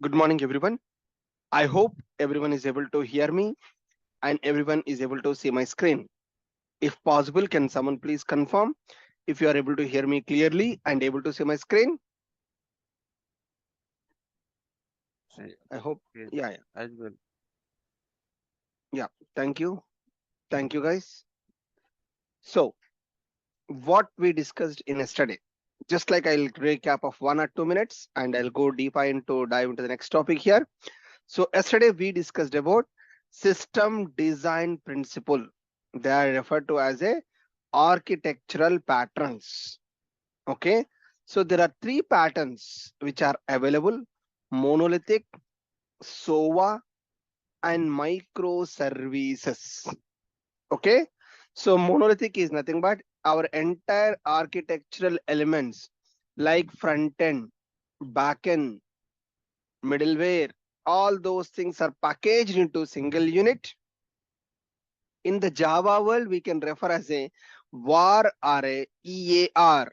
Good morning, everyone. I hope everyone is able to hear me and everyone is able to see my screen. If possible, can someone please confirm if you are able to hear me clearly and able to see my screen? I I hope. feel Yeah. as well. Yeah. Thank you. Thank you, guys. So, what we discussed in yesterday, just like I'll recap of 1 or 2 minutes and I'll go deeper into dive into the next topic here. So, yesterday we discussed about system design principle. They are referred to as a architectural patterns. Okay, so there are three patterns which are available: monolithic, SOA, and microservices. Okay, so monolithic is nothing but our entire architectural elements like front end, back end, middleware, all those things are packaged into single unit. In the Java world, we can refer as a var or a EAR.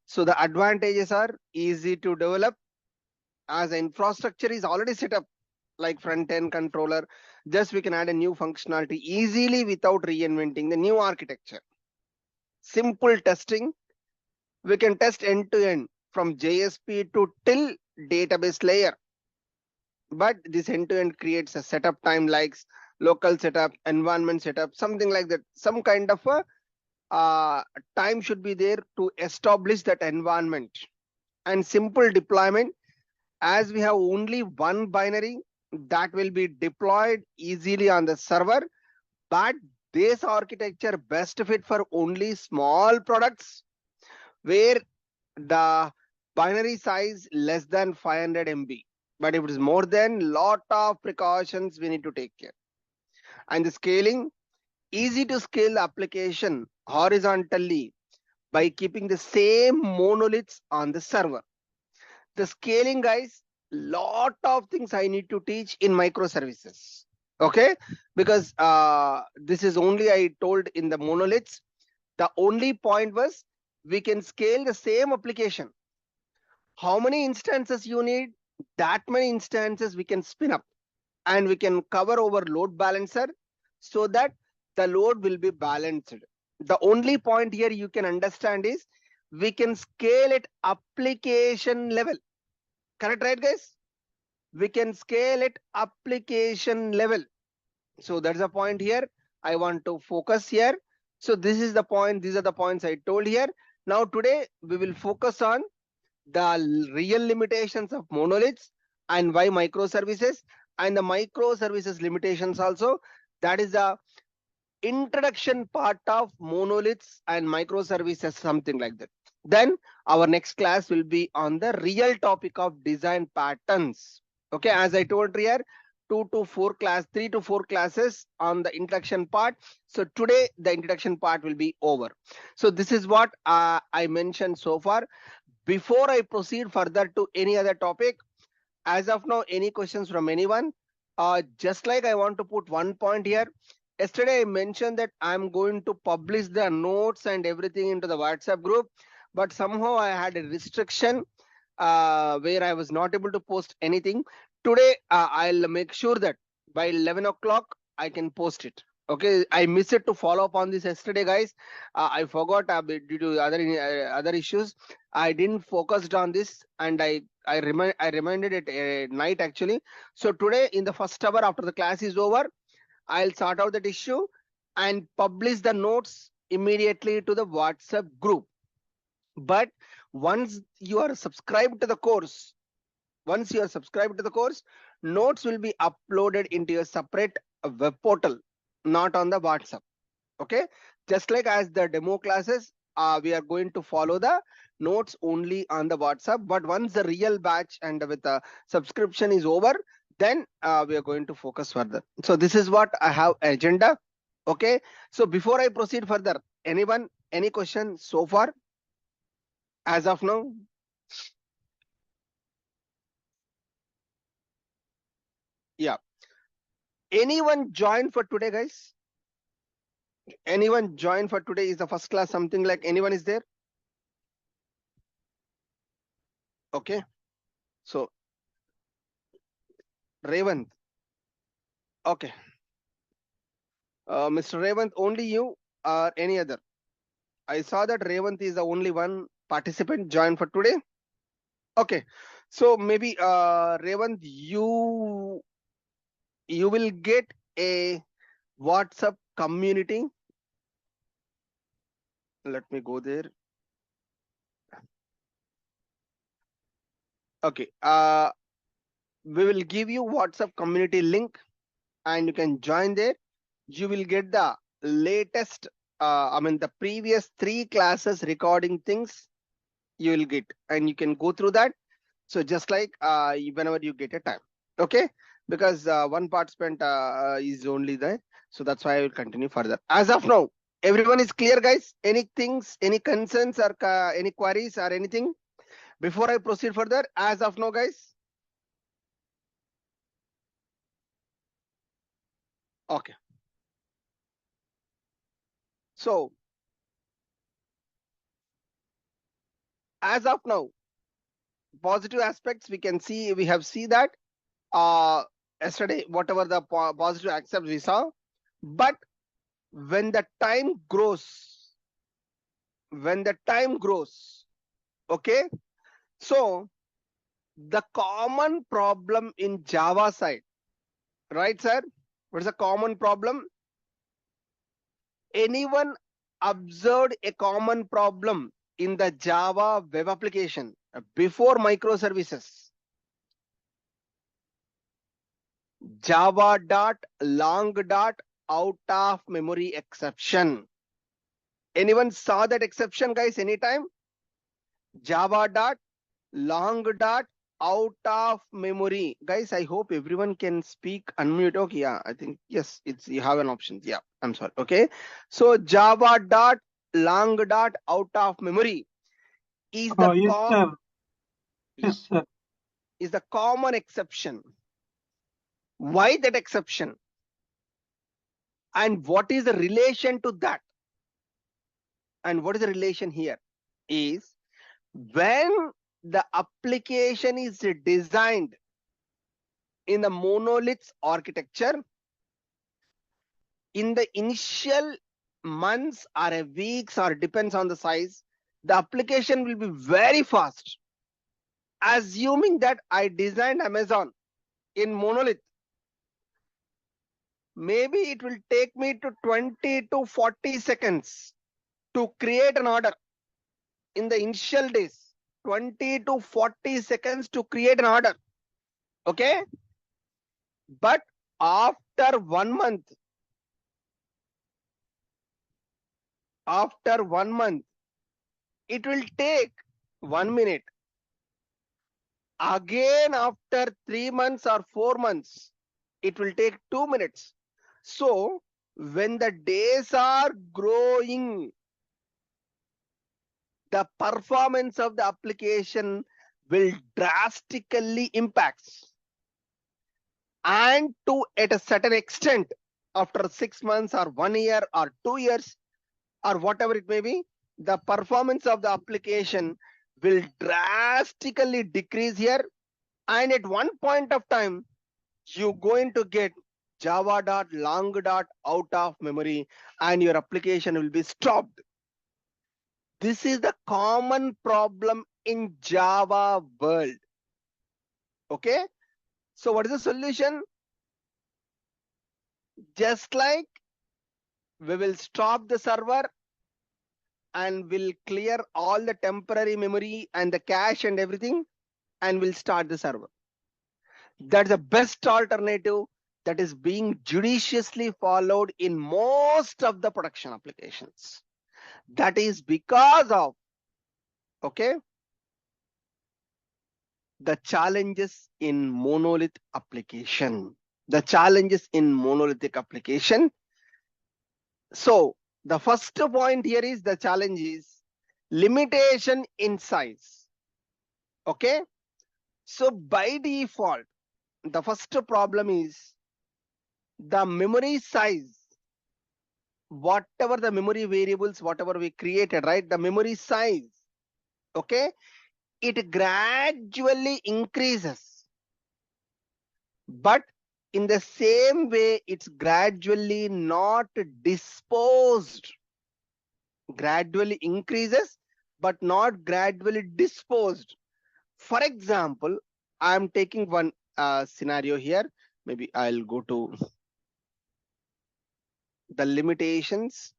So the advantages are easy to develop as the infrastructure is already set up like front end controller. Just we can add a new functionality easily without reinventing the new architecture. Simple testing, we can test end to end from JSP to till database layer. But this end to end creates a setup time likes local setup, environment setup, something like that. Some kind of a time should be there to establish that environment. And simple deployment, as we have only one binary that will be deployed easily on the server, but this architecture best fit for only small products where the binary size less than 500 MB. But if it is more than, lot of precautions we need to take care. And the scaling, easy to scale the application horizontally by keeping the same monoliths on the server. The scaling, guys, lot of things I need to teach in microservices. Okay, because this is only I told in the monoliths. The only point was we can scale the same application. How many instances you need, that many instances we can spin up, and we can cover over load balancer so that the load will be balanced. The only point here you can understand is we can scale it application level. Correct, right, guys? We can scale it application level. So that's the point here I want to focus here. So this is the point, these are the points I told here. Now today we will focus on the real limitations of monoliths and why microservices, and the microservices limitations also. That is the introduction part of monoliths and microservices, something like that. Then our next class will be on the real topic of design patterns. Okay, as I told here, 3 to 4 classes on the introduction part. So today the introduction part will be over. So this is what I mentioned so far. Before I proceed further to any other topic, as of now, any questions from anyone? Just like I want to put one point here. Yesterday I mentioned that I'm going to publish the notes and everything into the WhatsApp group, but somehow I had a restriction where I was not able to post anything. Today I'll make sure that by 11 o'clock I can post it. Okay, I missed it to follow up on this yesterday, guys. I forgot due to other issues. I didn't focused on this, and I reminded it at night actually. So today in the first hour after the class is over, I'll sort out that issue and publish the notes immediately to the WhatsApp group. But once you are subscribed to the course, once you are subscribed to the course, notes will be uploaded into your separate web portal, not on the WhatsApp. Okay, just like as the demo classes, we are going to follow the notes only on the WhatsApp. But once the real batch and with the subscription is over, then we are going to focus further. So this is what I have agenda. Okay, so before I proceed further, anyone, any question so far as of now? Yeah, anyone join for today, guys? Anyone join for today? Is the first class something like anyone is there? Okay, so Revant. Okay. Mr. Revant, only you or any other? I saw that Revant is the only one participant joined for today. Okay. So maybe Revant, you will get a WhatsApp community. Let me go there. Okay. We will give you WhatsApp community link and you can join there. You will get the latest, the previous 3 classes recording things you will get, and you can go through that. So just like whenever you get a time, okay? Because one participant is only there, so that's why I will continue further. As of now, everyone is clear, guys? Any things, any concerns or any queries or anything before I proceed further? As of now, guys. Okay. So as of now, positive aspects we can see, we have seen that yesterday whatever the positive aspects we saw, but when the time grows, okay, so the common problem in Java side, right sir? What is the common problem? Anyone observed a common problem in the Java web application before microservices? Java dot long dot out of memory exception. Anyone saw that exception, guys? Anytime? Java dot long dot out of memory. Guys, I hope everyone can speak unmute. Okay, yeah, I think yes, it's you have an option. Yeah, I'm sorry. Okay, so Java dot long dot out of memory is the Yes, sir. yeah, Yes, sir. is the common exception. Why that exception? And what is the relation to that? And what is the relation here? Is when the application is designed in the monolith architecture, in the initial months or weeks or depends on the size, the application will be very fast. Assuming that I designed Amazon in monolith, maybe it will take me to 20 to 40 seconds to create an order in the initial days. 20 to 40 seconds to create an order. Okay, but after 1 month, it will take 1 minute. Again after 3 months or 4 months, it will take 2 minutes. So when the days are growing, the performance of the application will drastically impact. And to at a certain extent, after 6 months or 1 year or 2 years or whatever it may be, the performance of the application will drastically decrease here. And at one point of time, you're going to get Java dot long dot out of memory and your application will be stopped. This is the common problem in Java world. Okay, so what is the solution? Just like we will stop the server and we'll clear all the temporary memory and the cache and everything, and we'll start the server. That's the best alternative that is being judiciously followed in most of the production applications. That is because of, okay, the challenges in monolith application. The challenges in monolithic application. So the first point here is the challenge is limitation in size. Okay, so by default, the first problem is the memory size. Whatever the memory variables, whatever we created, right? The memory size, okay, it gradually increases but in the same way, it's gradually not disposed. Gradually increases, but not gradually disposed. For example, I'm taking one scenario here. Maybe I'll go to the limitations.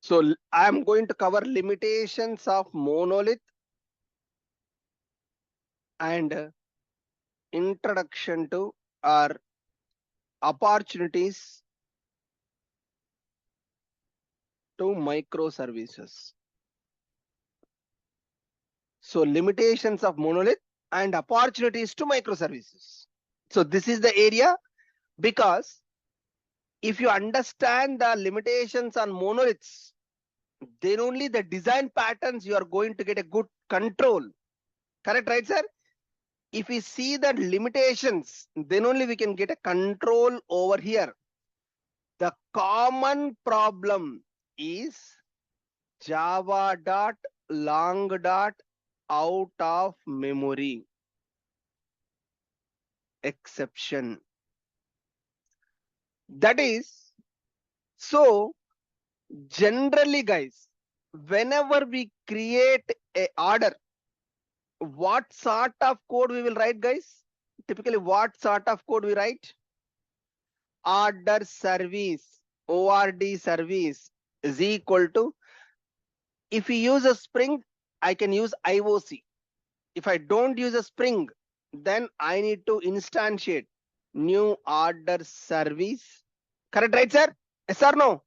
So I'm going to cover limitations of monolith and introduction to or opportunities to microservices. So limitations of monolith and opportunities to microservices. So this is the area, because if you understand the limitations on monoliths, then only the design patterns you are going to get a good control. Correct, right, sir? If we see the limitations, then only we can get a control over here. The common problem is Java dot long dot out of memory exception. That is, so generally guys, whenever we create a order, what sort of code we will write, guys? Typically, what sort of code we write? Order service, ORD service is equal to, if we use a Spring, I can use IOC. If I don't use a Spring, then I need to instantiate new order service. Correct, right, sir? Yes or no?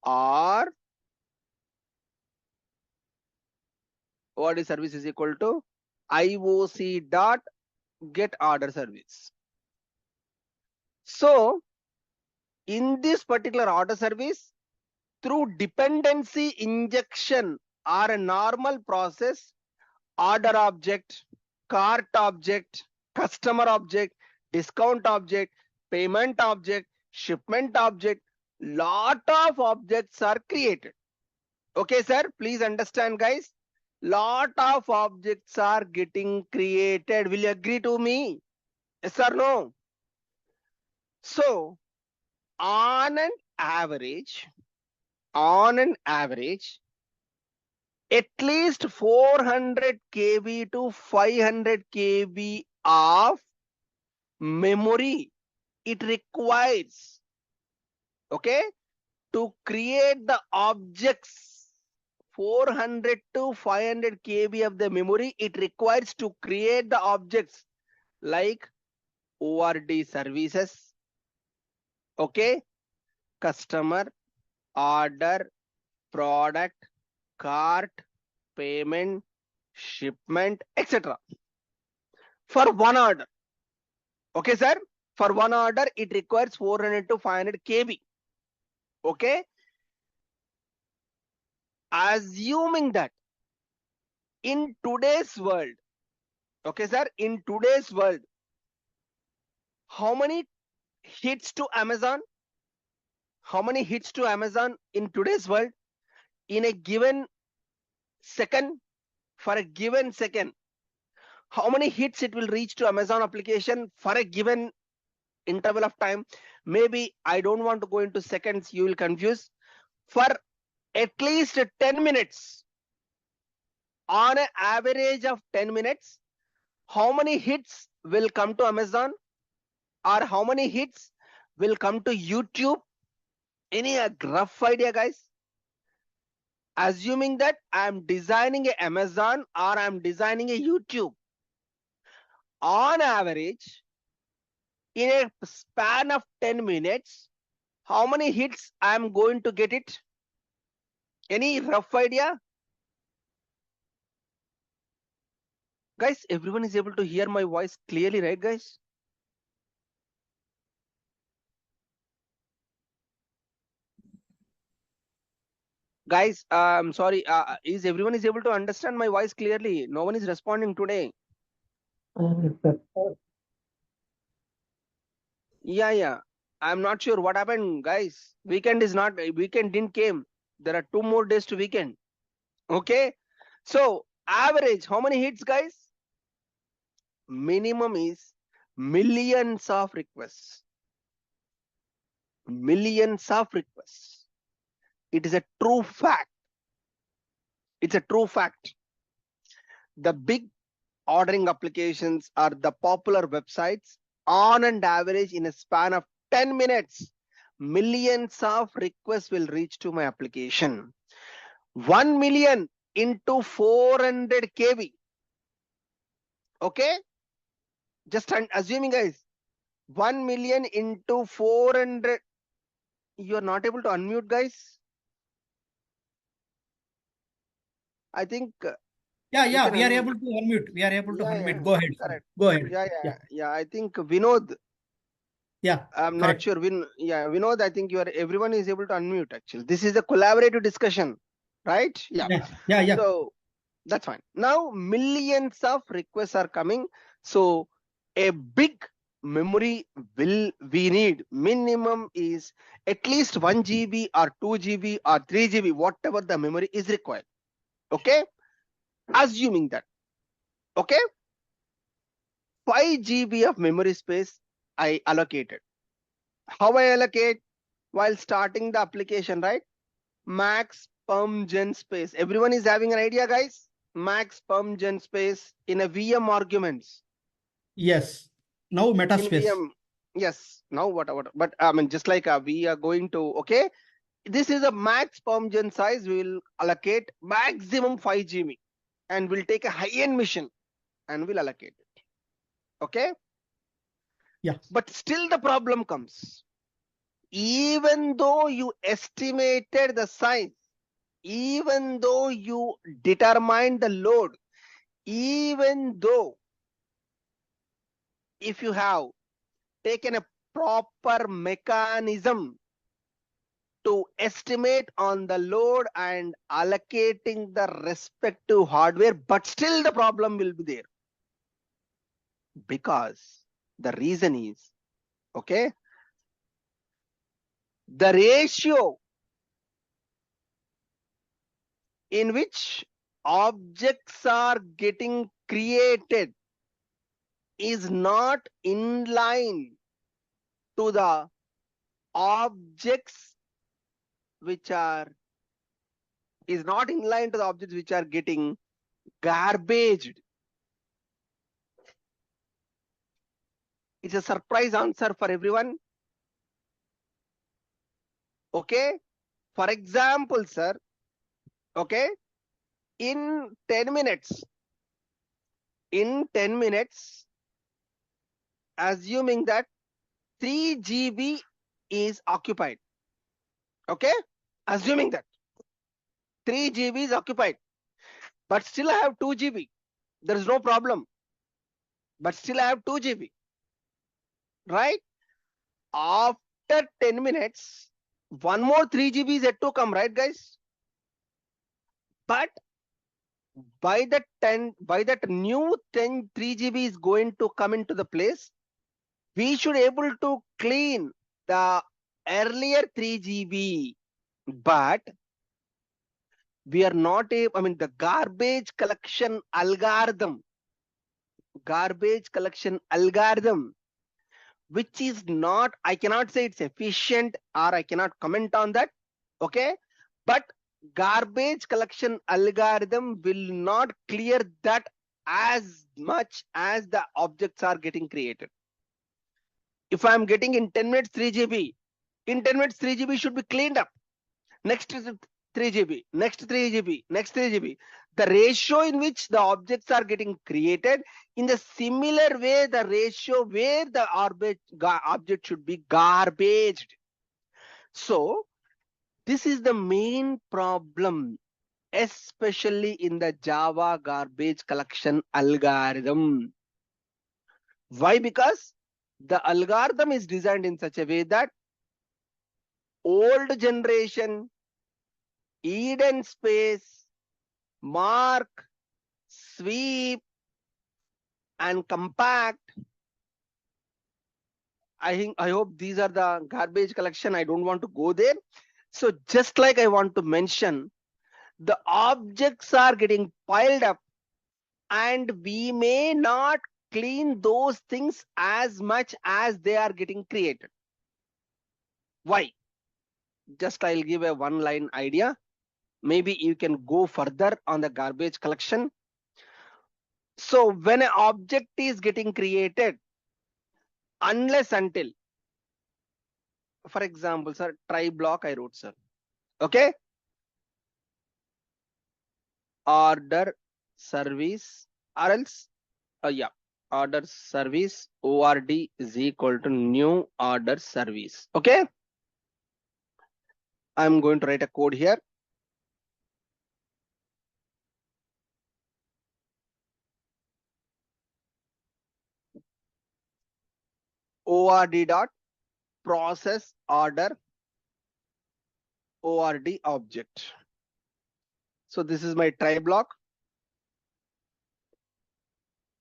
Or ORD service is equal to IOC dot get order service. So in this particular order service, through dependency injection or a normal process, order object, cart object, customer object, discount object, payment object, shipment object, lot of objects are created. Okay, sir, please understand, guys. Lot of objects are getting created. Will you agree to me? Yes or no? So on an average, at least 400 KB to 500 KB of memory it requires, okay, to create the objects. 400 to 500 KB of the memory it requires to create the objects like ORD services, okay, customer, order, product, cart, payment, shipment, etc. For one order. Okay, sir? For one order, it requires 400 to 500 KB. Okay? Assuming that in today's world, okay, sir, in today's world, how many hits to Amazon? How many hits to Amazon in today's world? In a given second, for a given second, how many hits it will reach to Amazon application for a given interval of time? Maybe I don't want to go into seconds, you will confuse. For at least 10 minutes, on an average of 10 minutes, how many hits will come to Amazon, or how many hits will come to YouTube? Any rough idea, guys? Assuming that I'm designing a Amazon or I'm designing a YouTube, on average, in a span of 10 minutes, how many hits I'm going to get it? Any rough idea? Guys, everyone is able to hear my voice clearly, right, guys? Guys, I'm sorry. Is everyone is able to understand my voice clearly? No one is responding today. Yeah. I'm not sure what happened, guys. Weekend didn't came. There are 2 more days to weekend. Okay. So average, how many hits, guys? Minimum is millions of requests. Millions of requests. It is a true fact. It's a true fact. The big ordering applications are the popular websites. On an average, in a span of 10 minutes, millions of requests will reach to my application. 1 million into 400 kb. Okay, just assuming, guys, 1 million into 400. You are not able to unmute, guys. I think you Yeah, can we are unmute. able to unmute. We are able to Yeah, unmute. Go ahead, sir. correct. Go ahead. Yeah. I think Vinod, Yeah, I'm not correct. sure. Vinod, I think everyone is able to unmute actually. This is a collaborative discussion, right? Yeah. Yeah. So that's fine. Now millions of requests are coming. So a big memory will we need. Minimum is at least 1 GB or 2 GB or 3 GB, whatever the memory is required. Okay. Assuming that. Okay. 5 GB of memory space I allocated. How I allocate? While starting the application, right? Max perm gen space. Everyone is having an idea, guys? Max perm gen space in a VM arguments. Yes. Now meta In space. VM, yes. Now what? But I mean, just like we are going to, okay, this is a max perm gen size. We will allocate maximum 5 GB and we'll take a high-end mission and we'll allocate it. Okay. Yeah. But still the problem comes. Even though you estimated the size, even though you determined the load, even though if you have taken a proper mechanism to estimate on the load and allocating the respective hardware, but still the problem will be there. Because the reason is, okay, the ratio in which objects are getting created is not in line to the objects which are is not in line to the objects which are getting garbaged. It's a surprise answer for everyone. Okay. For example, sir, okay, in 10 minutes, assuming that 3 GB is occupied. Okay. Assuming that 3 GB is occupied, but still I have 2 GB. There is no problem. But still I have 2 GB. Right? After 10 minutes, one more 3 GB is yet to come, right, guys? But by that new 3 GB is going to come into the place, we should able to clean the earlier 3 GB. But we are not able, I mean, the garbage collection algorithm, which is not, I cannot say it's efficient or I cannot comment on that. Okay. But garbage collection algorithm will not clear that as much as the objects are getting created. If I'm getting in 10 minutes 3 GB, in 10 minutes 3 GB should be cleaned up. Next is 3 GB, next 3 GB, next 3 GB. The ratio in which the objects are getting created, in the similar way, the ratio where the object should be garbaged. So this is the main problem, especially in the Java garbage collection algorithm. Why? Because the algorithm is designed in such a way that old generation Eden space, mark, sweep, and compact. I hope these are the garbage collection. I don't want to go there. So just like I want to mention, the objects are getting piled up and we may not clean those things as much as they are getting created. Why? Just I'll give a one line idea. Maybe you can go further on the garbage collection. So when an object is getting created, unless until, for example, sir, try block I wrote, sir. Okay. Order service or else, yeah, order service ORD is equal to new order service. Okay. I'm going to write a code here. ORD dot process order ORD object. So this is my try block.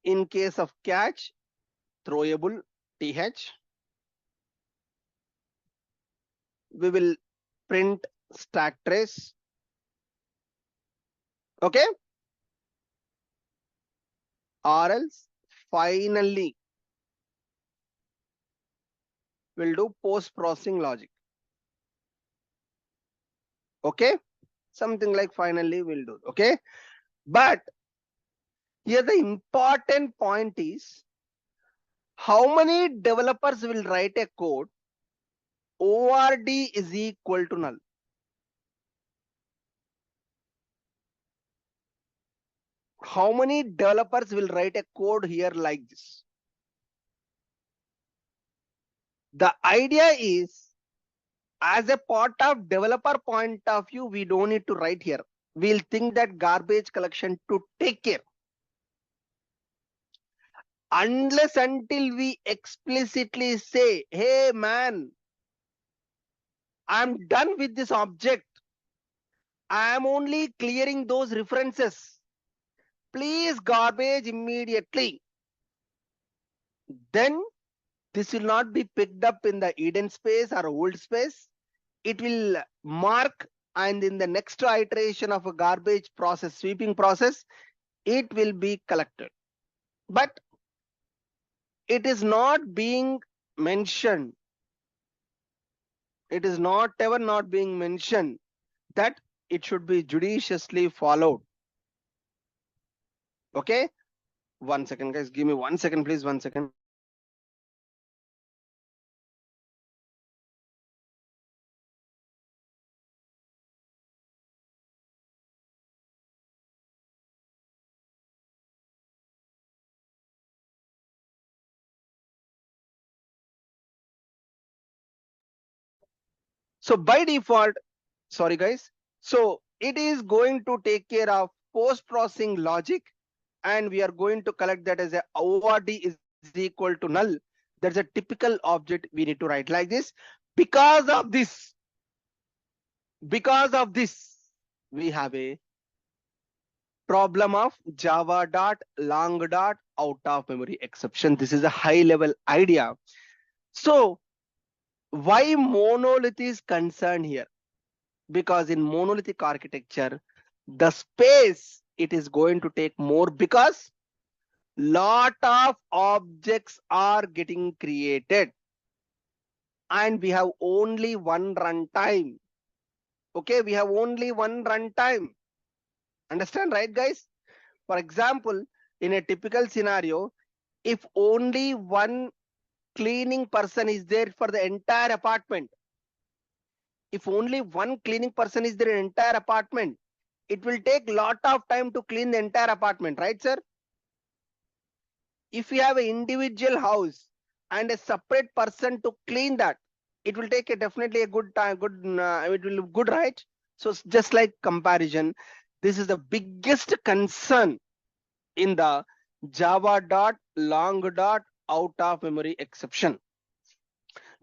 In case of catch, throwable th, we will print stack trace. Okay. Or else finally we'll do post processing logic. Okay. Something like finally we'll do. Okay. But here the important point is how many developers will write a code ORD is equal to null. How many developers will write a code here like this? The idea is, as a part of developer point of view, we don't need to write here. We'll think that garbage collection to take care. Unless until we explicitly say, hey man, I'm done with this object. I'm only clearing those references. Please garbage immediately. Then this will not be picked up in the Eden space or old space. It will mark, and in the next iteration of a garbage process, sweeping process, it will be collected. But it is not being mentioned. It is not ever not being mentioned that it should be judiciously followed. Okay. 1 second, guys. Give me 1 second, please. 1 second. So by default, sorry guys. So it is going to take care of post-processing logic, and we are going to collect that as a ORD is equal to null. That's a typical object we need to write like this. Because of this, we have a problem of Java dot long dot out of memory exception. This is a high level idea. So why monolith is concerned here? Because in monolithic architecture, the space it is going to take more because lot of objects are getting created and we have only one runtime. Okay, we have only one runtime. Understand, right, guys? For example, in a typical scenario, if only one cleaning person is there for the entire apartment, if only one cleaning person is there in entire apartment, it will take lot of time to clean the entire apartment, right, sir? If you have an individual house and a separate person to clean that, it will take definitely a good time, it will look good, right? So just like comparison, this is the biggest concern in the Java dot long dot out of memory exception.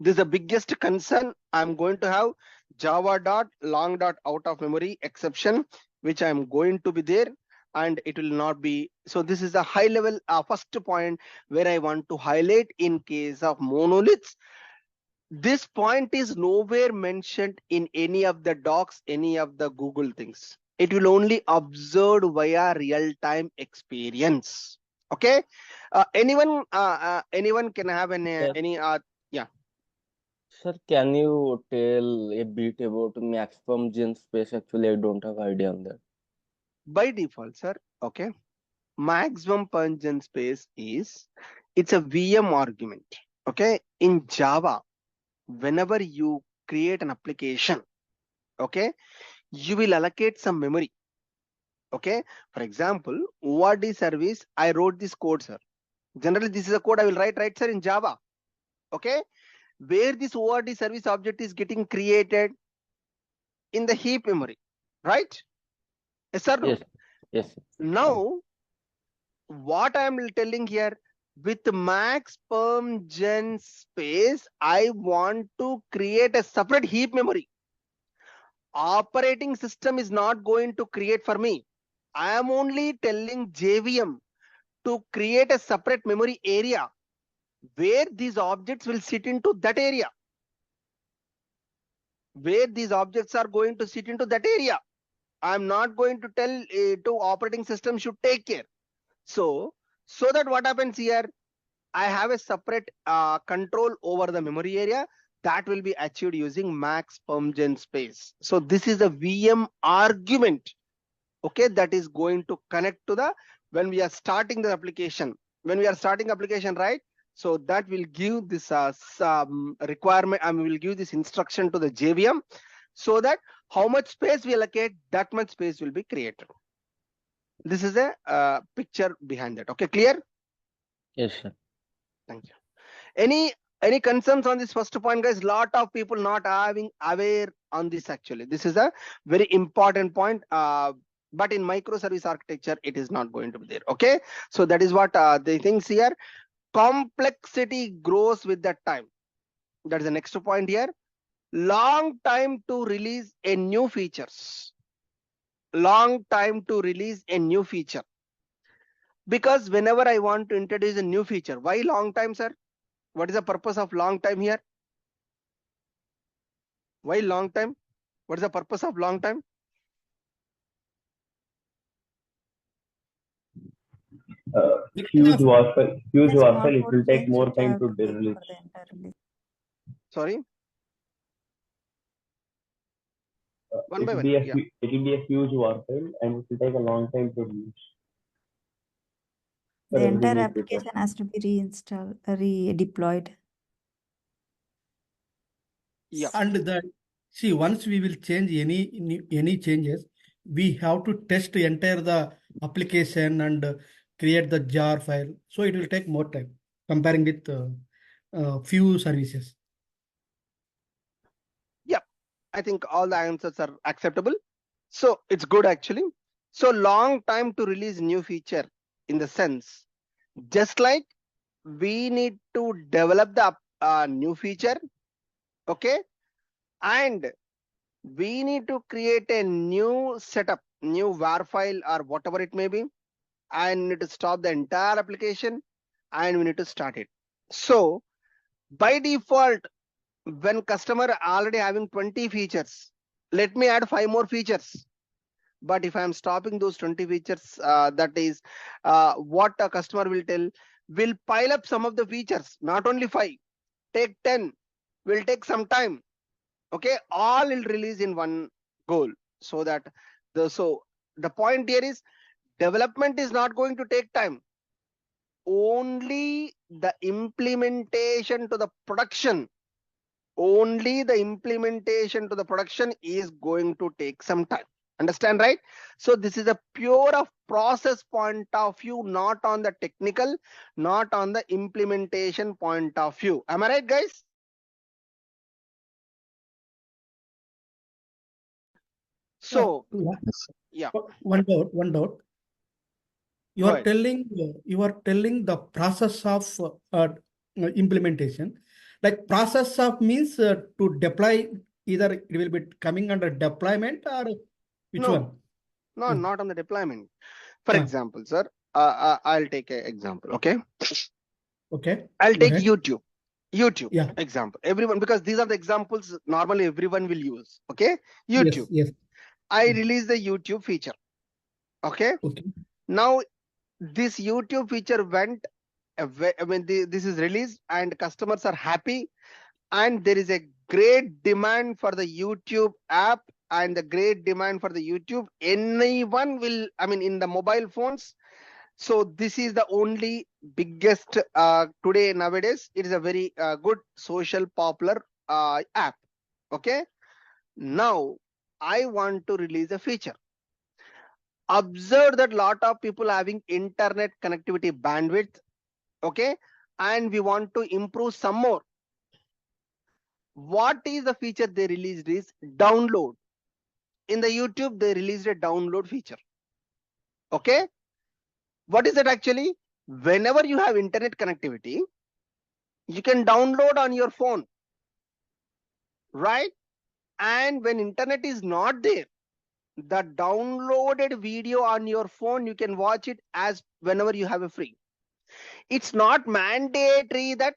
This is the biggest concern. I'm going to have java dot long dot out of memory exception, which I'm going to be there, and it will not be. So this is a high level first point where I want to highlight in case of monoliths. This point is nowhere mentioned in any of the docs, any of the Google things. It will only observed via real-time experience. Okay. Anyone can have Sir, any yeah. sir, can you tell a bit about maximum gen space? Actually, I don't have idea on that. By default, sir. Okay. Maximum function space is, it's a VM argument. Okay. In Java, whenever you create an application, okay, you will allocate some memory. Okay. For example, ORD service, I wrote this code, sir. Generally, this is a code I will write, right, sir, in Java. Okay. Where this ORD service object is getting created in the heap memory, right? Yes or no? Yes, yes. Now, what I am telling here, with max perm gen space, I want to create a separate heap memory. Operating system is not going to create for me. I am only telling JVM to create a separate memory area where these objects will sit into that area. Where these objects are going to sit into that area. I'm not going to tell to operating system should take care. So that what happens here, I have a separate control over the memory area that will be achieved using max permgen space. So this is a VM argument, okay, that is going to connect to the, when we are starting the application, right? So that will give this some requirement, and we will give this instruction to the JVM, so that how much space we allocate, that much space will be created. This is a picture behind that. Okay, clear? Yes, sir. Thank you. Any concerns on this first point, guys? Lot of people not having aware on this. Actually, this is a very important point. But in microservice architecture, it is not going to be there. Okay, so that is what the things here. Complexity grows with that time. That is the next point here. Long time to release a new features. Long time to release a new feature. Because whenever I want to introduce a new feature, why long time, sir? What is the purpose of long time here? Why long time? What is the purpose of long time? Huge waffle, Small it will code take means more it time have to to take release. for the entire release. Sorry. One It by will one. be a Yeah. it will be a huge waffle, and it will take a long time to release. The for entire every new application feature. has to be reinstalled, redeployed. Yeah. And the see, once we will change any changes, we have to test entire the application and create the jar file. So it will take more time comparing with few services. Yeah. I think all the answers are acceptable. So it's good actually. So long time to release new feature, in the sense, just like we need to develop the new feature, okay, and we need to create a new setup, new var file or whatever it may be, and need to stop the entire application, and we need to start it. So by default, when customer already having 20 features, let me add 5 more features. But if I'm stopping those 20 features, that is what a customer will tell, will pile up some of the features, not only 5, take 10, will take some time. Okay, all will release in one goal. So that the point here is, development is not going to take time. Only the implementation to the production, is going to take some time. Understand, right? So this is a pure of process point of view, not on the technical, not on the implementation point of view. Am I right, guys? So yeah, One doubt. You Go are ahead. telling the process of implementation. Like process of means to deploy, either it will be coming under deployment or which No, one? no, Hmm. not on the deployment. For Ah. example, sir, I'll take an example. Okay, Okay. I'll Go take ahead. YouTube. YouTube Yeah. example. Everyone, because these are the examples normally everyone will use. Okay, Yes. YouTube. Yes. I Hmm. release the YouTube feature. Okay, Okay. now this YouTube feature went. I mean, this is released and customers are happy, and there is a great demand for the YouTube app and the great demand for the YouTube. Anyone will, I mean, in the mobile phones. So this is the only biggest today nowadays. It is a very good social popular app. Okay. Now I want to release a feature. Observe that lot of people having internet connectivity bandwidth. Okay. And we want to improve some more. What is the feature they released is download. In the YouTube, they released a download feature. Okay. What is it actually? Whenever you have internet connectivity, you can download on your phone, right? And when internet is not there, the downloaded video on your phone, you can watch it as whenever you have a free. It's not mandatory that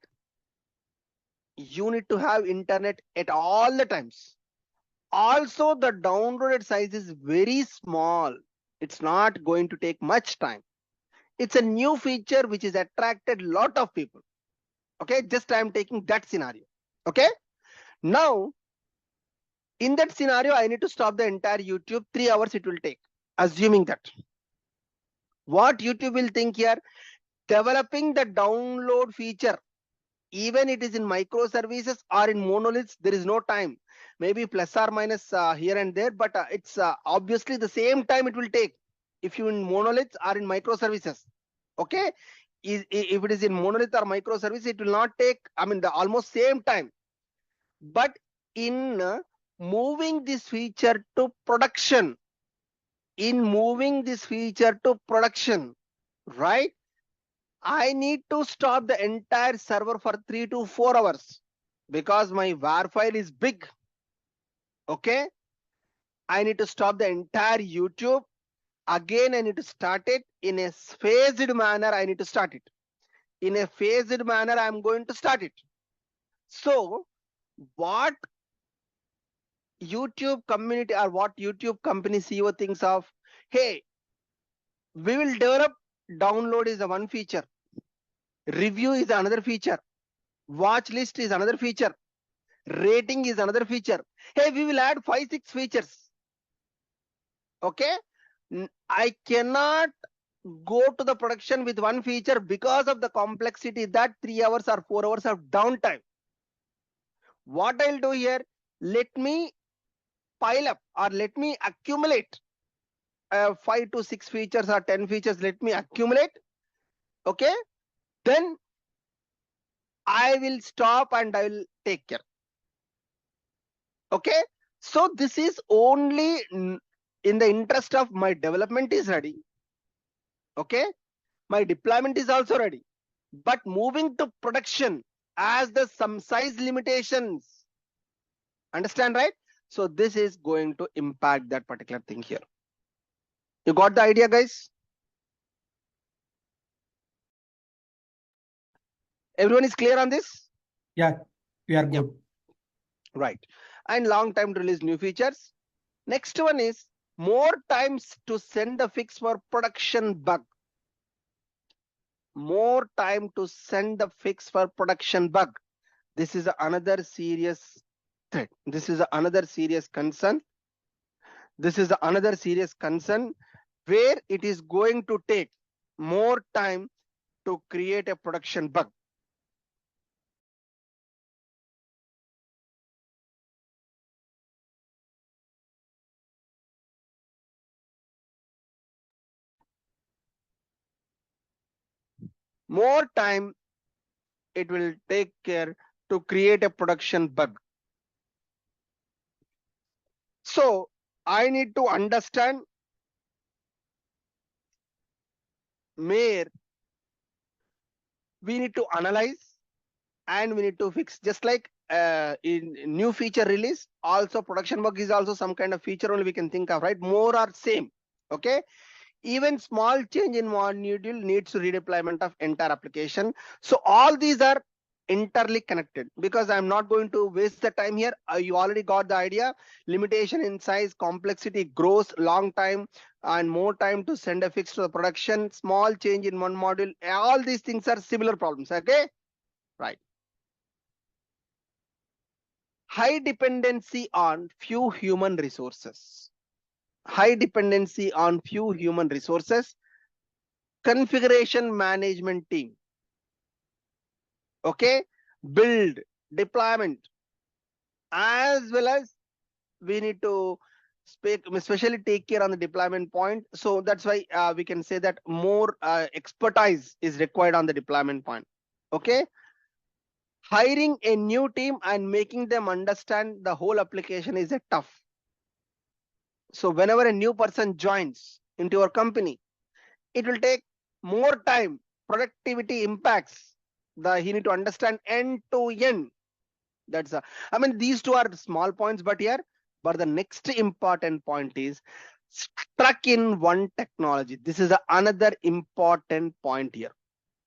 you need to have internet at all the times. Also, the downloaded size is very small. It's not going to take much time. It's a new feature which is attracted a lot of people. Okay, just I'm taking that scenario. Okay, now in that scenario, I need to stop the entire YouTube. 3 hours it will take, assuming that. What YouTube will think here, developing the download feature, even it is in microservices or in monoliths, there is no time. Maybe plus or minus here and there, but it's obviously the same time it will take if you in monoliths or in microservices. Okay, if it is in monolith or microservice, it will not take, I mean, the almost same time. But in moving this feature to production, right, I need to stop the entire server for 3 to 4 hours because my var file is big. Okay, I need to stop the entire YouTube. Again, I need to start it in a phased manner. I need to start it in a phased manner. I'm going to start it. So what YouTube community or what YouTube company CEO thinks of, hey, we will develop download is the one feature, review is another feature, watch list is another feature, rating is another feature. Hey, we will add 5-6 features. Okay, I cannot go to the production with one feature because of the complexity that 3 hours or 4 hours of downtime. What I'll do here, let me pile up or let me accumulate 5 to 6 features or 10 features. Let me accumulate. Okay, then I will stop and I will take care. Okay, so this is only in the interest of my development is ready. Okay, my deployment is also ready, but moving to production as the some size limitations, understand, right? So this is going to impact that particular thing here. You got the idea, guys? Everyone is clear on this? Yeah, we are Yeah. good. Right. And long time to release new features. Next one is more times to send the fix for production bug. More time to send the fix for production bug. This is another serious threat. This is another serious concern. This is another serious concern where it is going to take more time to create a production bug. More time it will take care to create a production bug. So I need to understand where we need to analyze and we need to fix. Just like in new feature release, also production bug is also some kind of feature only we can think of, right? More or same. Okay. Even small change in one module needs to redeployment of entire application. So all these are interly connected, because I'm not going to waste the time here. You already got the idea. Limitation in size, complexity grows, long time and more time to send a fix to the production, small change in one module. All these things are similar problems. Okay, right. High dependency on few human resources. High dependency on few human resources. Configuration management team. Okay, build, deployment, as well as we need to especially take care on the deployment point. So that's why we can say that more expertise is required on the deployment point. Okay, hiring a new team and making them understand the whole application is a tough. So whenever a new person joins into your company, it will take more time. Productivity impacts. He need to understand end to end. That's I mean, these two are small points, but the next important point is stuck in one technology. This is another important point here.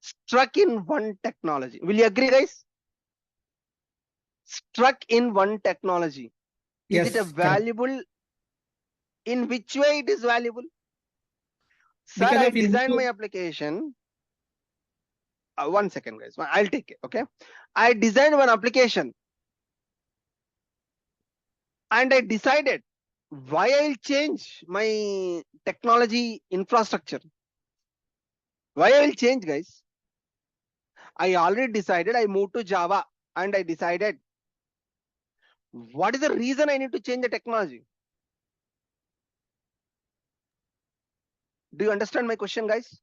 Stuck in one technology. Will you agree, guys? Stuck in one technology. Is it a Yes, correct. valuable? In which way it is valuable? Sir, Because I of designed my application. 1 second, guys. I'll take it. Okay. I designed one application and I decided why I'll change my technology infrastructure. Why I will change, guys? I already decided. I moved to Java and I decided what is the reason I need to change the technology. Do you understand my question, guys?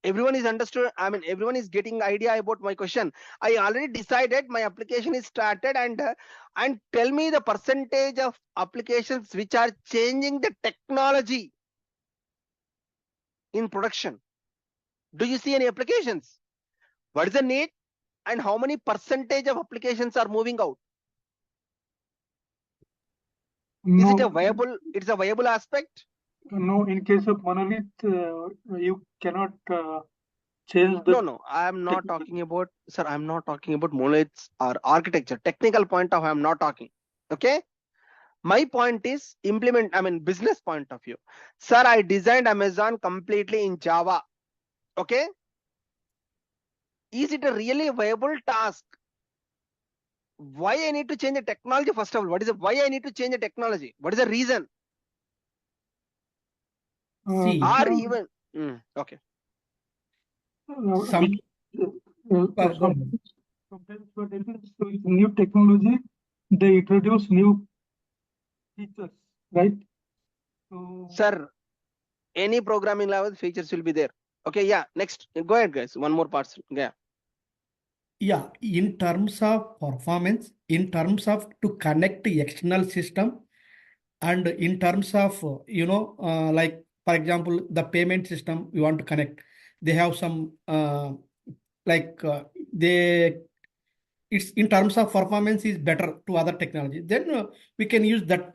Everyone is understood. I mean, everyone is getting idea about my question. I already decided my application is started, and tell me the percentage of applications which are changing the technology in production. Do you see any applications? What is the need and how many percentage of applications are moving out? Is it a viable? It's a viable aspect. No, in case of monolith, you cannot change the. No, I'm not talking about, sir. I'm not talking about monoliths or architecture. Technical point of view, I'm not talking. Okay. My point is implement. I mean, business point of view. Sir, I designed Amazon completely in Java. Okay. Is it a really viable task? Why I need to change the technology? First of all, what is it? Why I need to change the technology? What is the reason? See, Or even okay. some Sometimes what happens with new technology, they introduce new features, right? So, Sir, any programming language features will be there. Okay, yeah. Next, go ahead, guys. One more part. yeah, in terms of performance, in terms of to connect the external system, and in terms of like for example, the payment system you want to connect, they have some like they it's in terms of performance is better to other technology. Then we can use that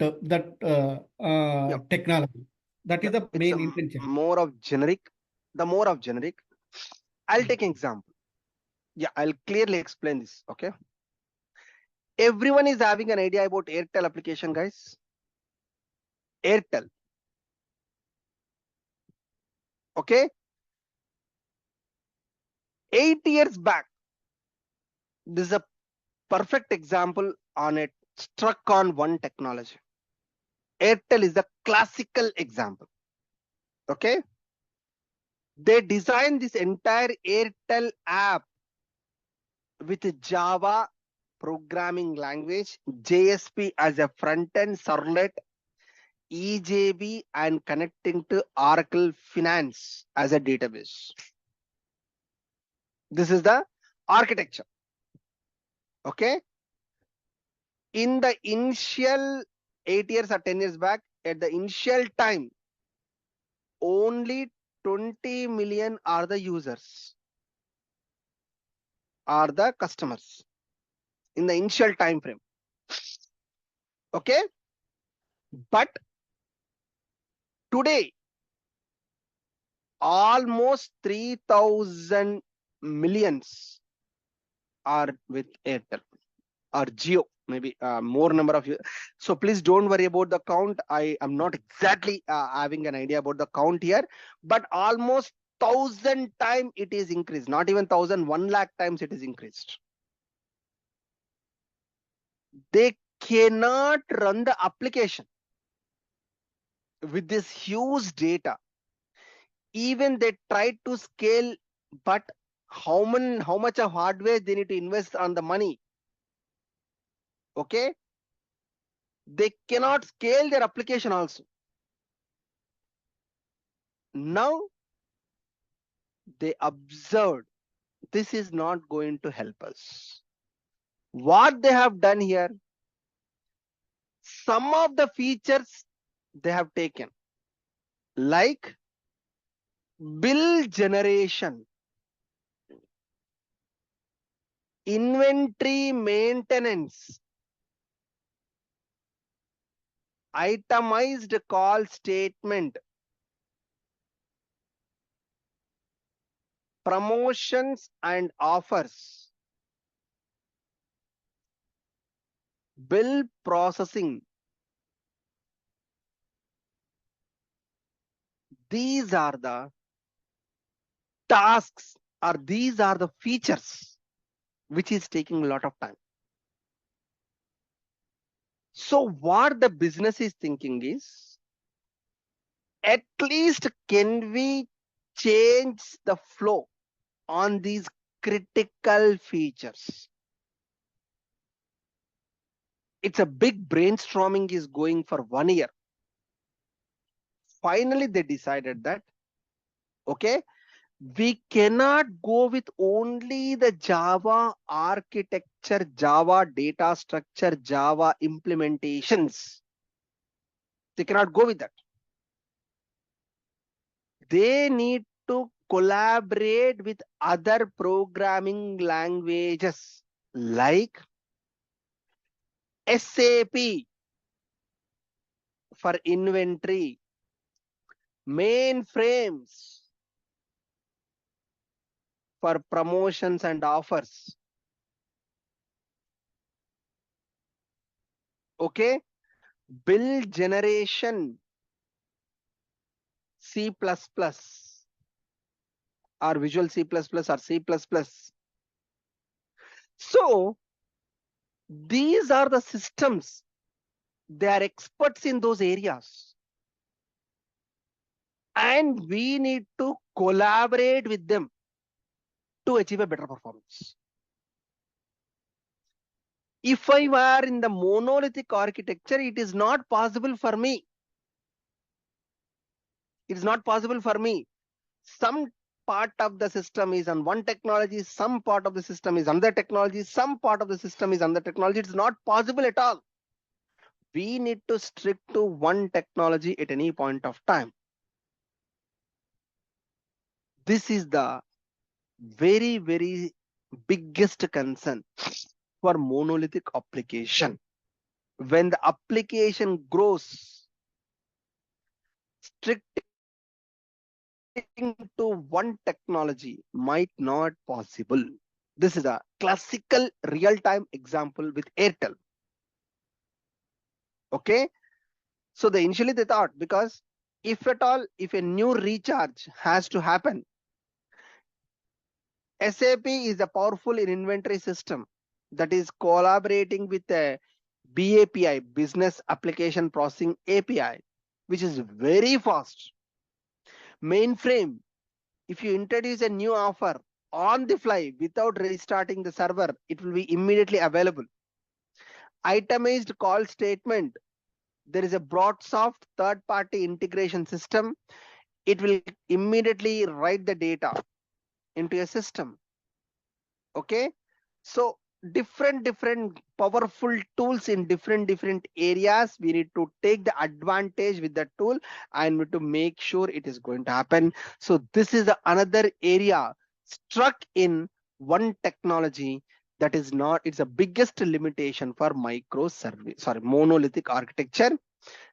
technology. That is the It's main intention. more of generic. The more of generic. I'll take an example. Yeah, I'll clearly explain this. Okay. Everyone is having an idea about Airtel application, guys. Airtel. Okay. 8 years back, this is a perfect example on it. Struck on one technology. Airtel is the classical example. Okay. They designed this entire Airtel app with Java programming language, JSP as a front-end servlet, EJB and connecting to Oracle Finance as a database. This is the architecture. Okay. In the initial 8 years or 10 years back, at the initial time, only 20 million are the users. are the customers in the initial time frame. Okay, but today almost 3,000 millions are with Airtel or Geo, maybe more number of you. So please don't worry about the count. I am not exactly having an idea about the count here, but almost 1,000 times it is increased. Not even 1,000, 1 lakh times it is increased. They cannot run the application with this huge data. Even they try to scale, but how much of hardware they need to invest on the money? Okay, they cannot scale their application also. Now they observed this is not going to help us. What they have done here, some of the features they have taken, like bill generation, inventory maintenance, itemized call statement, promotions and offers, bill processing. These are the tasks, or these are the features which is taking a lot of time. So what the business is thinking is, at least can we change the flow on these critical features? It's a big brainstorming is going for 1 year. Finally, they decided that, okay, we cannot go with only the Java architecture, Java data structure, Java implementations. They cannot go with that. They need to collaborate with other programming languages like SAP for inventory, mainframes for promotions and offers. Okay, bill generation, C++ or Visual C++ or C++. So these are the systems. They are experts in those areas. And we need to collaborate with them to achieve a better performance. If I were in the monolithic architecture, it is not possible for me. It is not possible for me. Some part of the system is on one technology, some part of the system is another technology, some part of the system is another technology. It's not possible at all. We need to stick to one technology at any point of time. This is the very, very biggest concern for monolithic application. When the application grows, sticking to one technology might not possible. This is a classical real-time example with Airtel. Okay, so initially they thought, because if at all, if a new recharge has to happen, SAP is a powerful inventory system that is collaborating with a BAPI, Business Application Processing API, which is very fast. Mainframe, if you introduce a new offer on the fly without restarting the server, it will be immediately available. Itemized call statement, there is a BroadSoft third-party integration system. It will immediately write the data into a system. Okay, so different powerful tools in different areas. We need to take the advantage with the tool and to make sure it is going to happen. So this is another area struck in one technology that is not, it's the biggest limitation for monolithic architecture.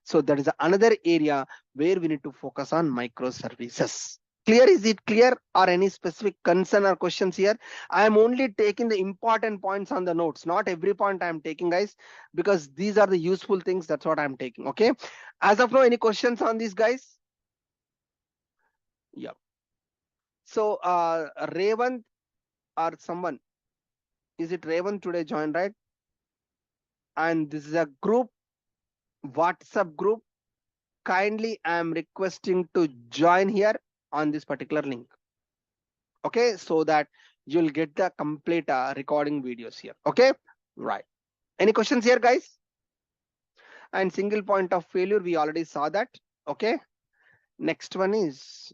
So that is another area where we need to focus on microservices. Clear? Is it clear, or any specific concern or questions here? I am only taking the important points on the notes, not every point I am taking, guys, because these are the useful things. That's what I'm taking. Okay. As of now, any questions on these, guys? Yeah. So Revant or someone, is it Revant today joined, right? And this is a group, WhatsApp group. Kindly, I am requesting to join here on this particular link. Okay, so that you'll get the complete recording videos here. Okay, right. Any questions here, guys? And single point of failure, we already saw that. Okay, next one is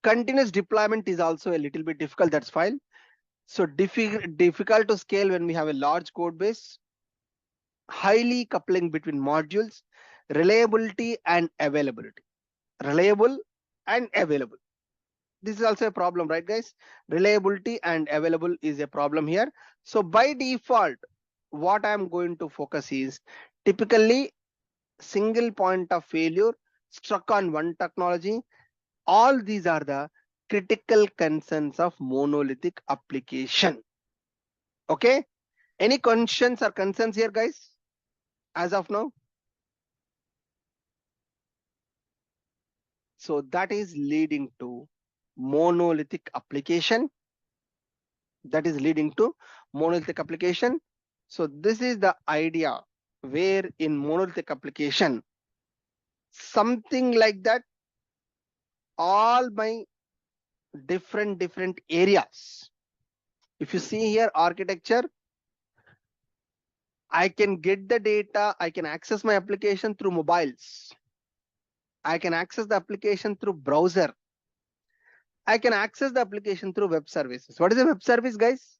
continuous deployment is also a little bit difficult. That's fine. So difficult to scale when we have a large code base, highly coupling between modules, reliability and availability. Reliable and available. This is also a problem, right, guys? Reliability and available is a problem here. So by default, what I'm going to focus is typically single point of failure, stuck on one technology. All these are the critical concerns of monolithic application. Okay, any questions or concerns here, guys, as of now? So that is leading to monolithic application. That is leading to monolithic application. So this is the idea where in monolithic application, something like that, all my different areas. If you see here architecture, I can get the data, I can access my application through mobiles. I can access the application through browser. I can access the application through web services. What is a web service, guys?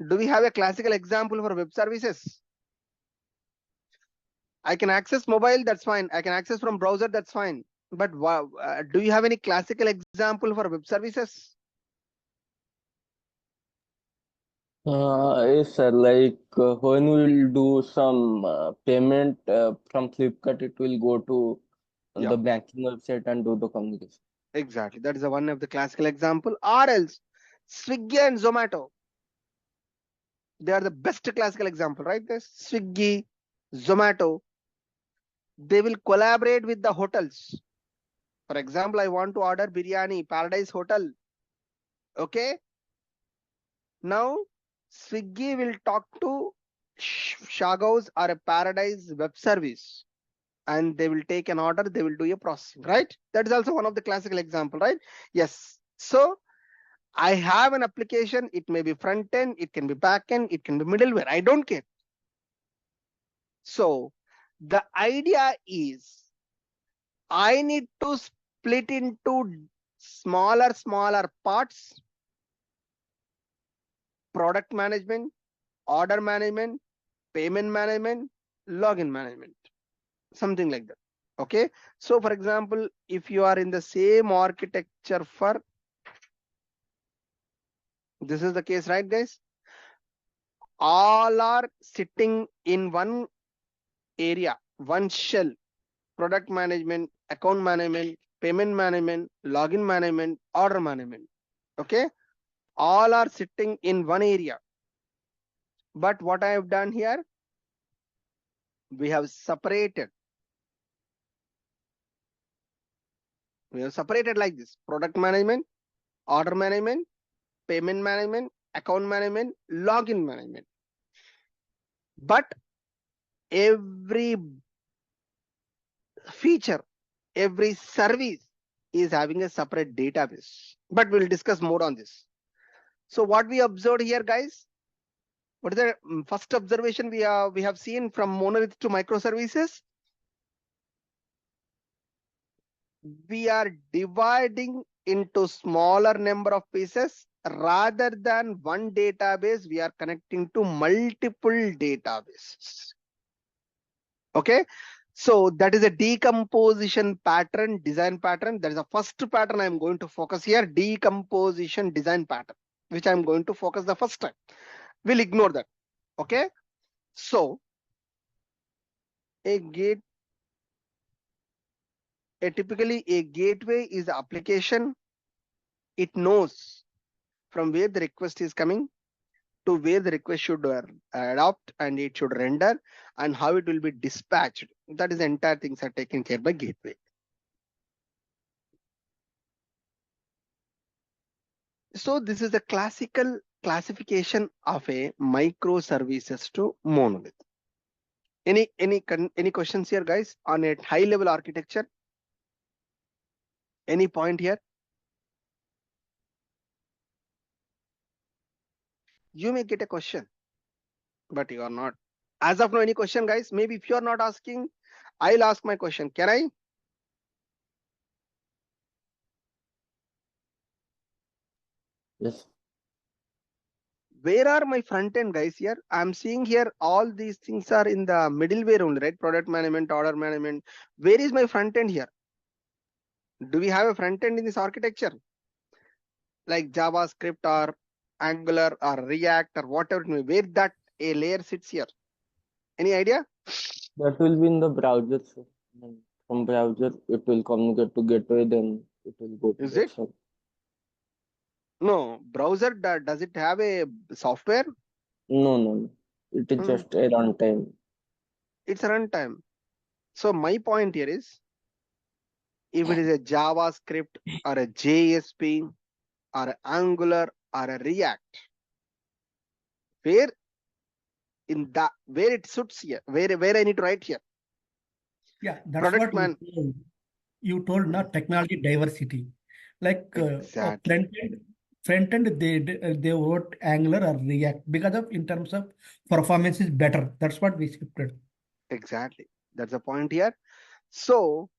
Do we have a classical example for web services? I can access mobile, that's fine. I can access from browser, that's fine. But do you have any classical example for web services? Yes, sir. Like when we will do some payment from Flipkart, it will go to Yeah. the banking website and do the communication. Exactly. That is the one of the classical example. Or else Swiggy and Zomato. They are the best classical example, right, guys? Swiggy, Zomato. They will collaborate with the hotels. For example, I want to order biryani, Paradise Hotel. Okay. Now, Swiggy will talk to Shagos or a Paradise web service, and they will take an order, they will do a processing, right? That is also one of the classical example, right? Yes. So I have an application, it may be front end, it can be back end, it can be middleware, I don't care. So the idea is I need to split into smaller parts: product management, order management, payment management, login management, something like that. Okay. So for example, if you are in the same architecture for, this is the case, right, guys? All are sitting in one area, one shell: product management, account management, payment management, login management, order management. Okay. All are sitting in one area. But what I have done here, we have separated. We have separated like this: product management, order management, payment management, account management, login management. But every feature, every service is having a separate database. But we'll discuss more on this. So what we observed here, guys, what is the first observation we have seen from monolith to microservices? We are dividing into smaller number of pieces. Rather than one database, we are connecting to multiple databases. Okay. So that is a decomposition pattern, design pattern. That is the first pattern I'm going to focus here, decomposition design pattern, which I'm going to focus the first time. We'll ignore that. Okay. So typically a gateway is the application. It knows from where the request is coming to where the request should adopt, and it should render, and how it will be dispatched. That is the entire things are taken care by gateway. So this is the classical classification of a microservices to monolith. Any questions here, guys, on a high level architecture? Any point here? You may get a question, but you are not. As of now, any question, guys? Maybe if you are not asking, I'll ask my question. Can I? Yes. Where are my front end, guys? Here I'm seeing here all these things are in the middleware only, right? Product management, order management. Where is my front end here? Do we have a front end in this architecture, like JavaScript or Angular or React or whatever it may be, where that a layer sits here? Any idea? That will be in the browser, sir. And from browser, it will communicate to gateway, then it will go to Is the it? server. No, browser does it have a software? No. It is just a runtime. It's a runtime. So my point here is, if it is a JavaScript or a JSP or a Angular or a React, where in that, where it suits here, where I need to write here? Yeah, that's Product what you man. told. You told not technology diversity. Like Exactly. front end they wrote Angular or React because of in terms of performance is better. That's what we scripted. Exactly. That's the point here. So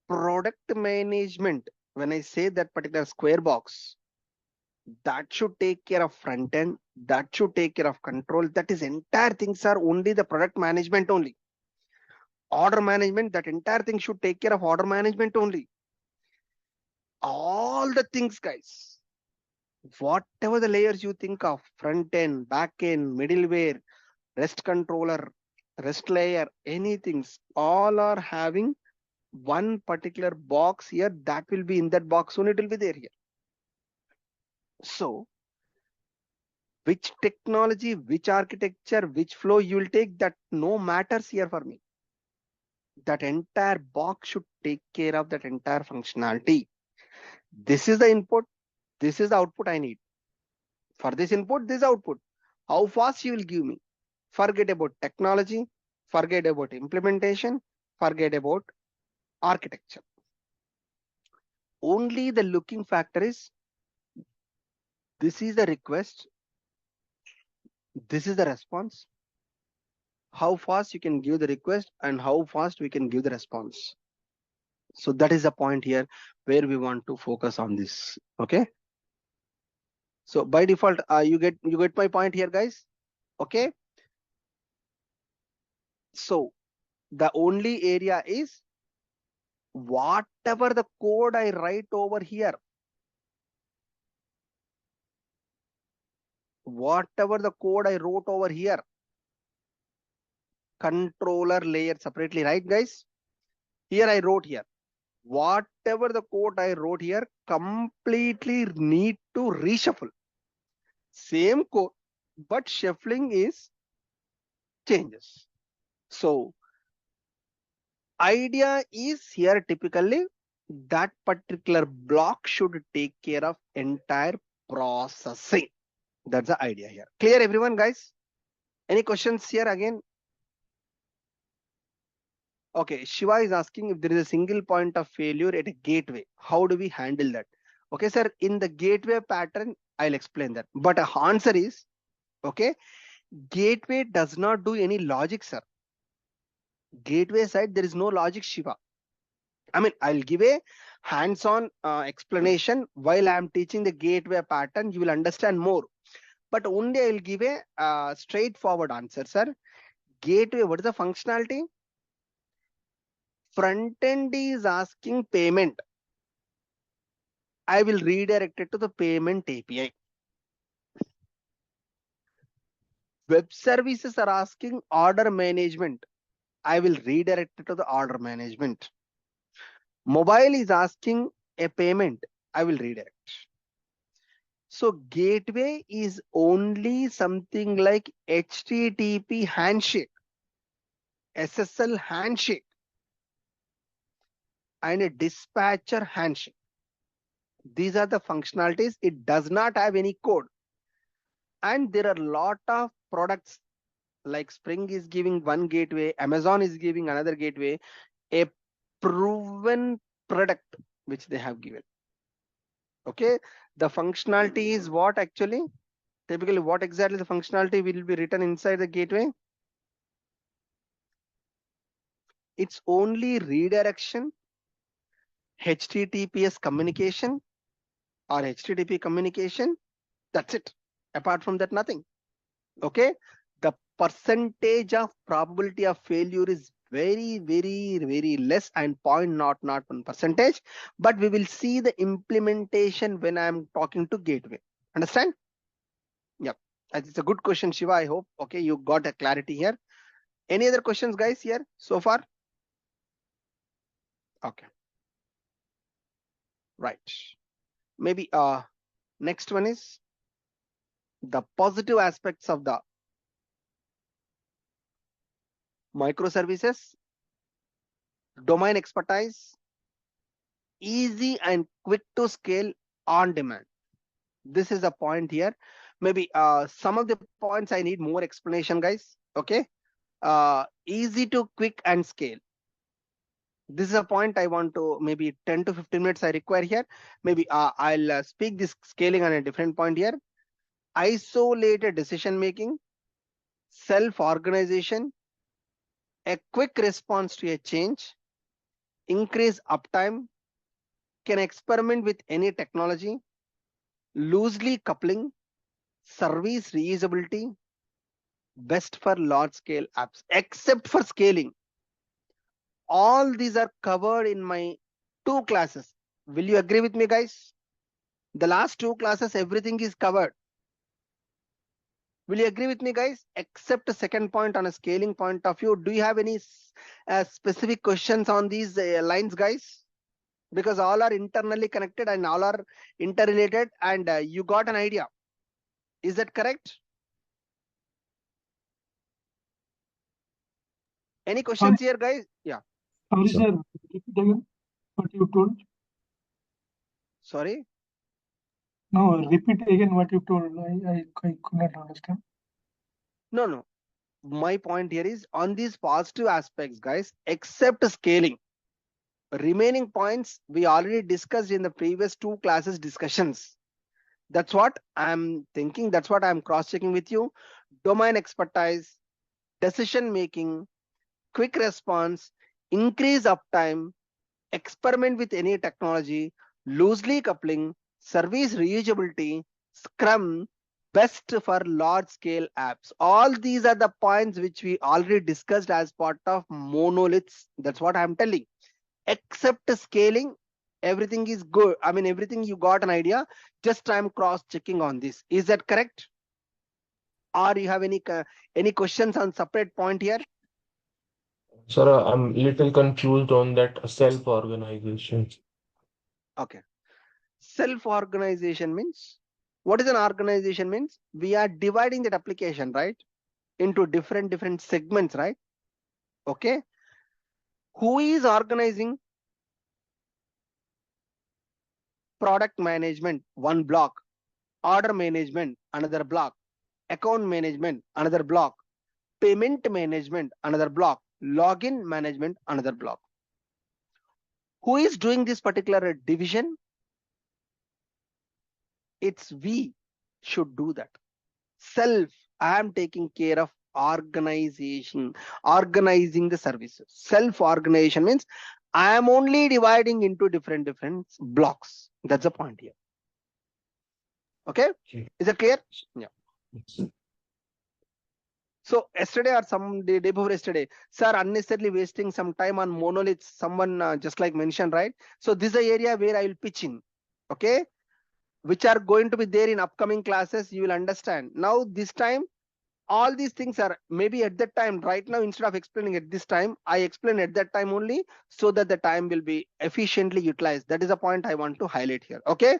product management, when I say that particular square box, that should take care of front end, that should take care of control. That is entire things are only the product management only. Order management, that entire thing should take care of order management only. All the things, guys, whatever the layers you think of, front end, back end, middleware, REST controller, REST layer, anything, all are having one particular box here. That will be in that box only, it will be there here. So which technology, which architecture, which flow you will take, that no matters here for me. That entire box should take care of that entire functionality. This is the input, this is the output I need. For this input, this output. How fast you will give me? Forget about technology, forget about implementation, forget about architecture. Only the looking factor is, this is the request, this is the response. How fast you can give the request and how fast we can give the response. So that is the point here where we want to focus on this. Okay. So by default, you get my point here, guys. Okay. So the only area is, whatever the code I write over here, whatever the code I wrote over here, controller layer separately, right, guys? Here I wrote here, whatever the code I wrote here, completely need to reshuffle. Same code, but shuffling is changes. So idea is here, typically that particular block should take care of entire processing. That's the idea here. Clear, everyone, guys? Any questions here again? Okay, Shiva is asking if there is a single point of failure at a gateway, how do we handle that? Okay, sir, in the gateway pattern, I'll explain that. But the answer is, okay, gateway does not do any logic, sir. Gateway side, there is no logic, Shiva. I mean, I'll give a hands-on explanation while I'm teaching the gateway pattern. You will understand more. But only I'll give a straightforward answer, sir. Gateway, what is the functionality? front end is asking payment, I will redirect it to the payment API. Web services are asking order management, I will redirect it to the order management. Mobile is asking a payment, I will redirect. So gateway is only something like HTTP handshake, SSL handshake, and a dispatcher handshake. These are the functionalities. It does not have any code. And there are a lot of products like Spring is giving one gateway, Amazon is giving another gateway, a proven product which they have given. Okay, the functionality is what actually? Typically, what exactly the functionality will be written inside the gateway? It's only redirection, HTTPS communication or HTTP communication. That's it. Apart from that, nothing. Okay, the percentage of probability of failure is very, very, very less and 0.01%. But we will see the implementation when I'm talking to gateway. Understand? Yep. It's a good question, Shiva. I hope. Okay, you got a clarity here. Any other questions, guys, here so far? Okay. Right. Maybe next one is the positive aspects of the microservices, domain expertise, easy and quick to scale on demand. This is a point here. Maybe some of the points I need more explanation, guys. Okay. Easy to quick and scale. This is a point I want to maybe 10 to 15 minutes I require here. Maybe I'll speak this scaling on a different point here. Isolated decision making, self-organization, a quick response to a change, increase uptime, can experiment with any technology, loosely coupling, service reusability, best for large scale apps, except for scaling. All these are covered in my 2 classes. Will you agree with me, guys? The last 2 classes, everything is covered. Will you agree with me, guys? Except the second point on a scaling point of view. Do you have any specific questions on these lines, guys? Because all are internally connected and all are interrelated, and you got an idea. Is that correct? Any questions here, guys? Yeah. Sorry, sir. Repeat again what you told. Sorry. No, repeat again what you told. I could not understand. No. My point here is on these positive aspects, guys, except scaling. Remaining points we already discussed in the previous 2 classes discussions. That's what I'm thinking. That's what I'm cross-checking with you. Domain expertise, decision making, quick response, increase uptime, experiment with any technology, loosely coupling, service reusability, Scrum, best for large scale apps. All these are the points which we already discussed as part of monoliths. That's what I'm telling. Except scaling, everything is good. I mean, everything you got an idea. Just I'm cross checking on this. Is that correct? Or you have any questions on separate point here? Sir, I'm little confused on that self-organization. Okay. Self-organization means, what is an organization means? We are dividing that application, right, into different segments, right? Okay. Who is organizing? Product management, one block. Order management, another block. Account management, another block. Payment management, another block. Login management, another block. Who is doing this particular division? It's we should do that. Self, I am taking care of organizing the services. Self-organization means I am only dividing into different blocks. That's the point here. Okay, is that clear? Yeah. So yesterday or some day before yesterday, sir, unnecessarily wasting some time on monoliths. Someone just like mentioned, right? So this is the area where I will pitch in, okay? Which are going to be there in upcoming classes. You will understand. Now this time, all these things are maybe at that time. Right now, instead of explaining at this time, I explain at that time only, so that the time will be efficiently utilized. That is a point I want to highlight here. Okay,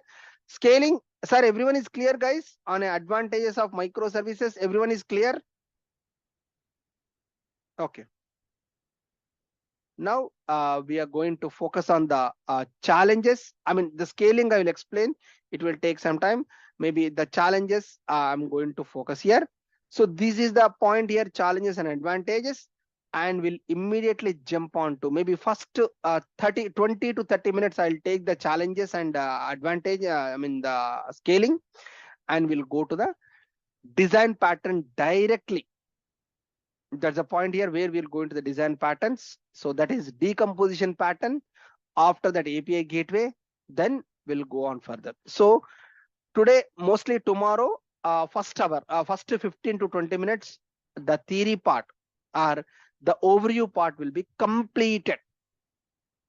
scaling. Sir, everyone is clear, guys, on advantages of microservices. Everyone is clear. Okay. Now we are going to focus on the challenges. I mean, the scaling I will explain. It will take some time. Maybe the challenges I'm going to focus here. So this is the point here, challenges and advantages, and we'll immediately jump on to maybe first 20 to 30 minutes. I'll take the challenges and advantage, I mean the scaling, and we'll go to the design pattern directly. There's a point here where we'll go into the design patterns. So that is decomposition pattern. After that API gateway, then we'll go on further. So today, mostly tomorrow, first hour, first 15 to 20 minutes, the theory part or the overview part will be completed.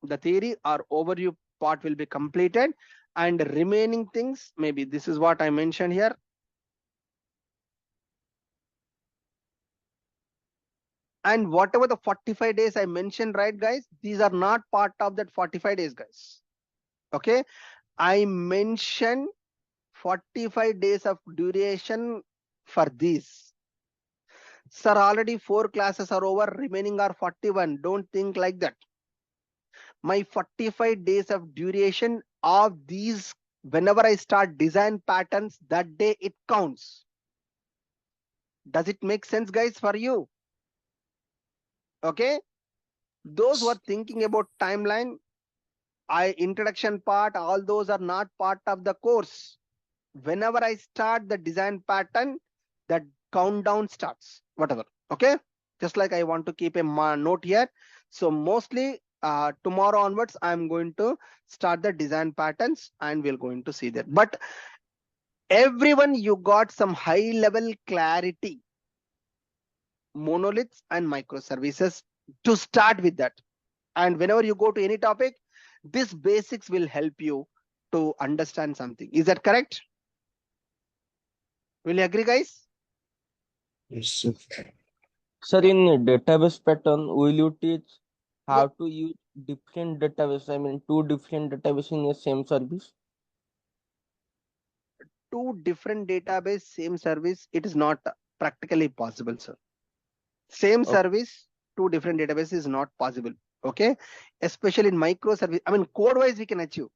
The theory or overview part will be completed, and remaining things, maybe this is what I mentioned here. And whatever the 45 days I mentioned, right, guys, these are not part of that 45 days, guys. Okay, I mentioned 45 days of duration for these. Sir, already 4 classes are over, remaining are 41. Don't think like that. My 45 days of duration of these, whenever I start design patterns, that day it counts. Does it make sense, guys, for you? Okay, those who are thinking about timeline, introduction part, all those are not part of the course. Whenever I start the design pattern, that countdown starts, whatever. Okay, just like I want to keep a note here. So mostly tomorrow onwards, I'm going to start the design patterns, and we're going to see that. But everyone, you got some high level clarity, monoliths and microservices, to start with that. And whenever you go to any topic, this basics will help you to understand something. Is that correct? Will you agree, guys? Yes, sir. Sir, in database pattern, will you teach how Yep. to use different database? I mean, two different database in the same service. Two different database, same service, it is not practically possible, sir. Same Okay. service, two different databases is not possible. Okay, especially in microservice. I mean, code wise we can achieve.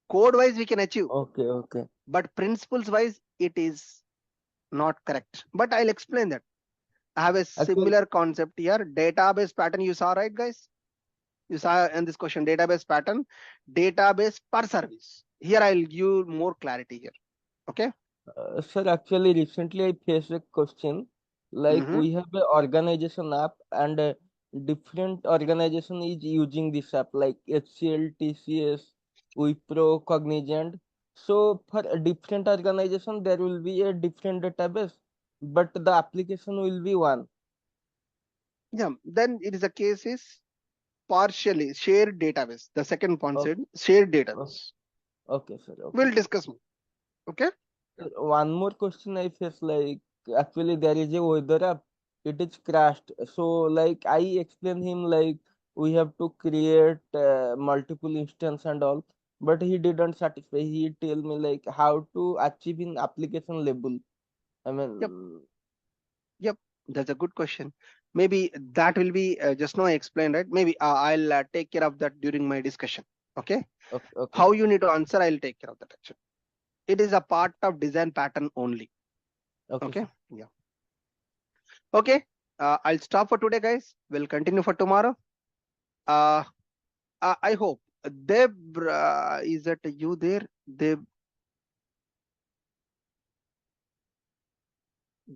Code wise we can achieve, Okay, okay. but principles wise it is not correct. But I'll explain that. I have a Actually, similar concept here. Database pattern you saw, right, guys? You saw in this question, database pattern, database per service. Here I'll give more clarity here. Okay. sir, actually, recently I faced a question like Mm-hmm. we have a organization app and different organization is using this app like HCL, TCS, Wipro, Cognizant. So for a different organization, there will be a different database, but the application will be one. Yeah, then it is a case is partially shared database. The second point Okay, said shared okay, database. okay, sir. Okay. We'll discuss more. Okay. One more question I face like actually there is a weather app, it is crashed. So like I explain him like we have to create multiple instance and all, but he didn't satisfy. He tell me like how to achieve in application level. I Yep. mean, Yep. That's a good question. Maybe that will be just now I explained, right? Maybe I'll take care of that during my discussion. Okay. okay, okay, How sir. you need to answer, I'll take care of that actually. It is a part of design pattern only. Okay, Okay. sir. Yeah. Okay. I'll stop for today, guys. We'll continue for tomorrow. Uh, I hope. Deb, is that you there?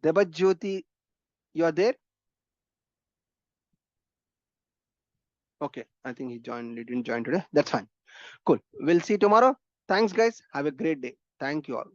Debajyoti, you are there? Okay. I think he joined. He didn't join today. That's fine. Cool. We'll see you tomorrow. Thanks, guys. Have a great day. Thank you all.